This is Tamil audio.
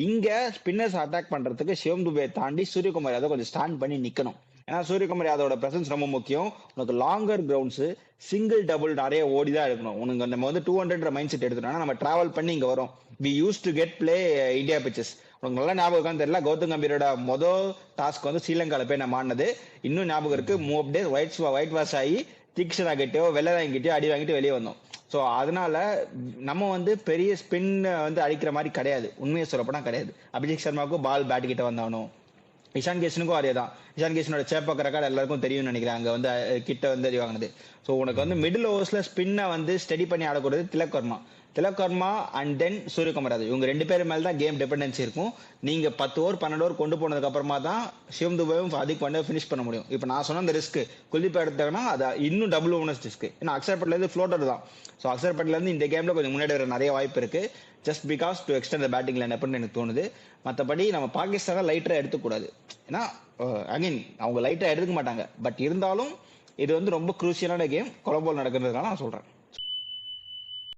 இங்க ஸ்பின்னர்ஸ் அட்டாக் பண்றதுக்கு சிவம் துபே தாண்டி சூரியகுமார் யாதவ் கொஞ்சம் ஸ்டாண்ட் பண்ணி நிக்கணும். ஏன்னா சூரியகுமார் யாதவோட பிரசன்ஸ் ரொம்ப முக்கியம். உனக்கு லாங்கர் கிரவுண்ட்ஸ் சிங்கிள் டபுள் நிறைய ஓடி தான் எடுக்கணும். உனக்கு நம்ம வந்து 200 மைண்ட் செட் எடுத்துட்டோம்னா நம்ம டிராவல் பண்ணி இங்க வரோம். We use to get play India pitches. உனக்கு நல்லா ஞாபகம் இருக்கான்னு தெரியல, கௌதம் கம்பீரோட மொதல் டாஸ்க் வந்து ஸ்ரீலங்கால போய் நான் ஆடினது இன்னும் ஞாபகம் இருக்கு. மூவ் அப்டேட் ஒயிட் வாஷ் ஆகி தீக்ஷனா கிட்டயோ வெள்ளதாங்கிட்டயோ அடி வாங்கிட்டு வெளியே வந்தோம். ஸோ அதனால நம்ம வந்து பெரிய ஸ்பின் வந்து அடிக்கிற மாதிரி கிடையாது, உண்மையை சொல்லப்போனா கிடையாது. அபிஷேக் சர்மாவுக்கும் பால் பேட் கிட்ட வந்தானோ, இஷான் கிஷனுக்கும் அதே தான். இஷான் கிஷனோட சேப்பாக்க ரெக்கார்டு எல்லாருக்கும் தெரியும்னு நினைக்கிறேன், அங்க வந்து கிட்ட வந்து அடி வாங்கினது. ஸோ உனக்கு வந்து மிடில் ஓவர்ஸ்ல ஸ்பின்னை வந்து ஸ்டடி பண்ணி ஆடக்கூடாது திலக் வர்மா அண்ட் தென் சூரியகுமார் யாதவ். இவங்க 2 பேர் மேல தான் கேம் டிபெண்டன்சி இருக்கும். நீங்க 10 ஓவர் 12 ஓவர் கொண்டு போனதுக்கு அப்புறமா தான் சிவம் துபேவும் அதிக் பாண்டியா ஃபினிஷ் பண்ண முடியும். இப்போ நான் சொன்ன அந்த ரிஸ்க் குல்தீப் எடுத்தாங்கன்னா அது இன்னும் டபுள் ஓனஸ் ரிஸ்க். ஏன்னா அக்ஷர் பட்டேல் இருந்து ஃப்ளோட்டர் தான். ஸோ அக்ஷர் பட்டேல் இருந்து இந்த கேம்ல கொஞ்சம் முன்னாடி வர நிறைய வாய்ப்பு இருக்கு. Just because to extend the batting line அப்படின்னு எனக்கு தோணுது. மற்றபடி நம்ம பாகிஸ்தானை லைட்டரா எடுத்துக்கூடாது. ஏன்னா அகைன் அவங்க லைட்டா எடுத்துக்க மாட்டாங்க. பட் இருந்தாலும் இது வந்து ரொம்ப குரூசியலான கேம், கொலம்போல் நடக்கிறதுனால நான் சொல்றேன்.